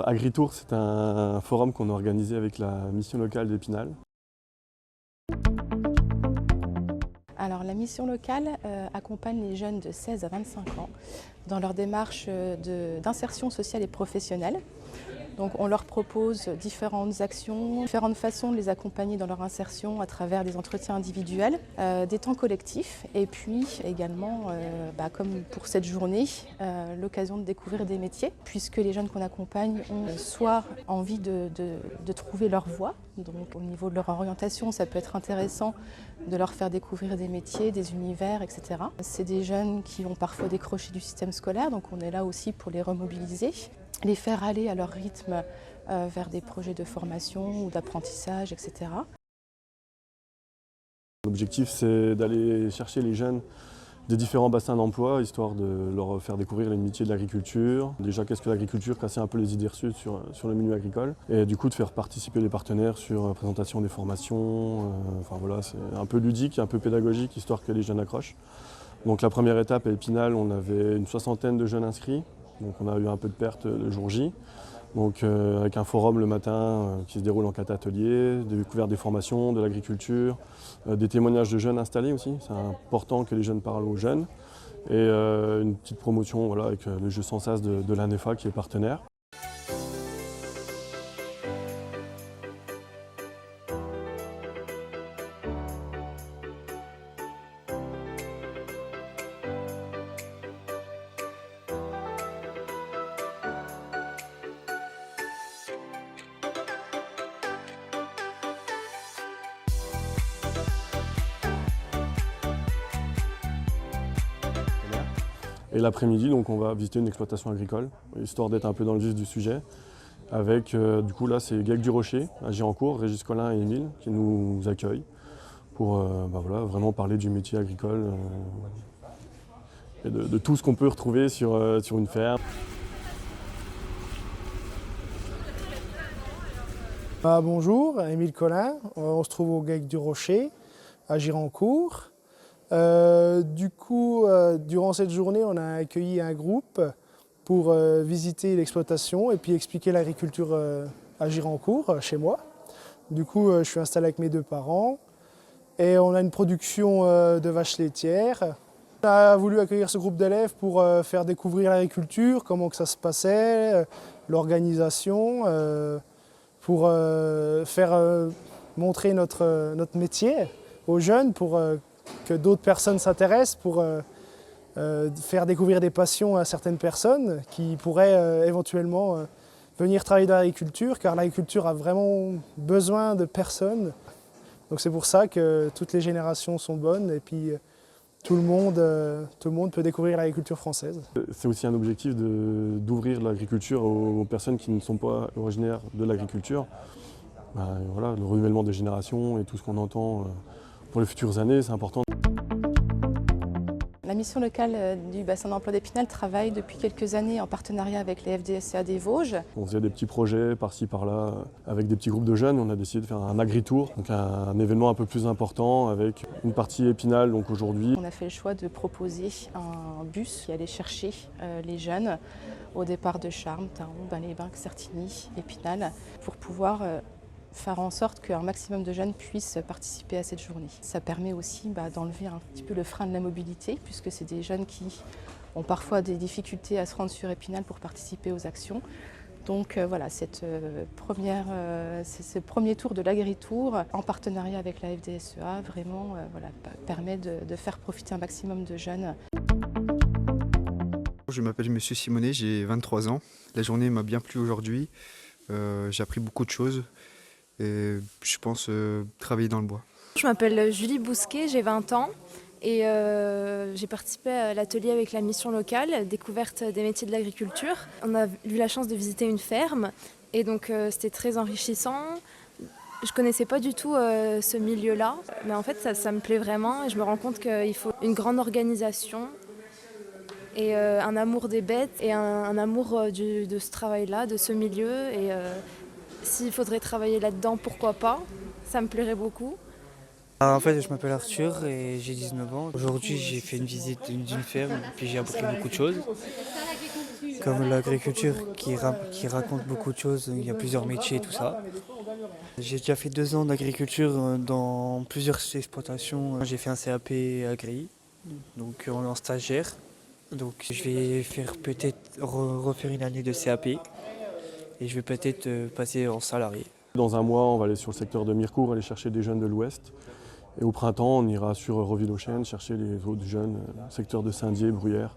AgriTour, c'est un forum qu'on a organisé avec la mission locale d'Épinal. Alors la mission locale accompagne les jeunes de 16 à 25 ans dans leur démarche d'insertion sociale et professionnelle. Donc on leur propose différentes actions, différentes façons de les accompagner dans leur insertion à travers des entretiens individuels, des temps collectifs et puis également, comme pour cette journée, l'occasion de découvrir des métiers puisque les jeunes qu'on accompagne ont soit envie de trouver leur voie, donc au niveau de leur orientation ça peut être intéressant de leur faire découvrir des métiers, des univers, etc. C'est des jeunes qui ont parfois décroché du système scolaire, donc on est là aussi pour les remobiliser, les faire aller à leur rythme vers des projets de formation ou d'apprentissage, etc. L'objectif, c'est d'aller chercher les jeunes des différents bassins d'emploi, histoire de leur faire découvrir les métiers de l'agriculture. Déjà, qu'est-ce que l'agriculture, casser un peu les idées reçues sur le milieu agricole. Et du coup, de faire participer les partenaires sur la présentation des formations. Enfin voilà, c'est un peu ludique, un peu pédagogique, histoire que les jeunes accrochent. Donc la première étape à Épinal, on avait une 60aine de jeunes inscrits. Donc on a eu un peu de perte le jour J. Donc avec un forum le matin qui se déroule en 4 ateliers, découverte des formations, de l'agriculture, des témoignages de jeunes installés aussi. C'est important que les jeunes parlent aux jeunes. Et une petite promotion voilà, avec le jeu sans sas de l'ANEFA qui est partenaire. Et l'après-midi, donc, on va visiter une exploitation agricole, histoire d'être un peu dans le vif du sujet. Avec, du coup, là, c'est Gaec du Rocher, à Girancourt, Régis Collin et Émile, qui nous accueillent pour voilà, vraiment parler du métier agricole et de tout ce qu'on peut retrouver sur une ferme. Bonjour, Émile Collin, on se trouve au Gaec du Rocher, à Girancourt. Durant cette journée, on a accueilli un groupe pour visiter l'exploitation et puis expliquer l'agriculture à Girancourt, chez moi. Du coup, je suis installé avec mes 2 parents et on a une production de vaches laitières. On a voulu accueillir ce groupe d'élèves pour faire découvrir l'agriculture, comment que ça se passait, l'organisation, pour faire montrer notre métier aux jeunes, pour que d'autres personnes s'intéressent, pour faire découvrir des passions à certaines personnes qui pourraient éventuellement venir travailler dans l'agriculture, car l'agriculture a vraiment besoin de personnes. Donc c'est pour ça que toutes les générations sont bonnes et puis tout le monde peut découvrir l'agriculture française. C'est aussi un objectif d'ouvrir l'agriculture aux personnes qui ne sont pas originaires de l'agriculture. Voilà, le renouvellement des générations et tout ce qu'on entend pour les futures années, c'est important. La mission locale du bassin d'emploi d'Épinal travaille depuis quelques années en partenariat avec les FDSEA des Vosges. On faisait des petits projets par-ci par-là avec des petits groupes de jeunes. On a décidé de faire un AgriTour, donc un événement un peu plus important avec une partie Épinal donc aujourd'hui. On a fait le choix de proposer un bus qui allait chercher les jeunes au départ de Charmes, Taron, Bain-les-Bains, Certigny, Épinal pour pouvoir faire en sorte qu'un maximum de jeunes puissent participer à cette journée. Ça permet aussi d'enlever un petit peu le frein de la mobilité, puisque c'est des jeunes qui ont parfois des difficultés à se rendre sur Épinal pour participer aux actions. Donc voilà, ce premier tour de l'AgriTour, en partenariat avec la FDSEA, vraiment permet de faire profiter un maximum de jeunes. Je m'appelle Monsieur Simonet, j'ai 23 ans. La journée m'a bien plu aujourd'hui. J'ai appris beaucoup de choses. Et je pense travailler dans le bois. Je m'appelle Julie Bousquet, j'ai 20 ans et j'ai participé à l'atelier avec la mission locale, découverte des métiers de l'agriculture. On a eu la chance de visiter une ferme et donc c'était très enrichissant. Je connaissais pas du tout ce milieu-là, mais en fait ça me plaît vraiment et je me rends compte qu'il faut une grande organisation et un amour des bêtes et un amour de ce travail-là, de ce milieu. Et s'il faudrait travailler là-dedans, pourquoi pas? Ça me plairait beaucoup. En fait, je m'appelle Arthur et j'ai 19 ans. Aujourd'hui, j'ai fait une visite d'une ferme et puis j'ai appris beaucoup de choses. Comme l'agriculture qui raconte beaucoup de choses, il y a plusieurs métiers et tout ça. J'ai déjà fait 2 ans d'agriculture dans plusieurs exploitations. J'ai fait un CAP Agri, donc en stagiaire. Donc je vais faire peut-être refaire une année de CAP et je vais peut-être passer en salarié. Dans un mois, on va aller sur le secteur de Mirecourt, aller chercher des jeunes de l'Ouest. Et au printemps, on ira sur Roville-aux-Chênes chercher les autres jeunes, secteur de Saint-Dié, Bruyères.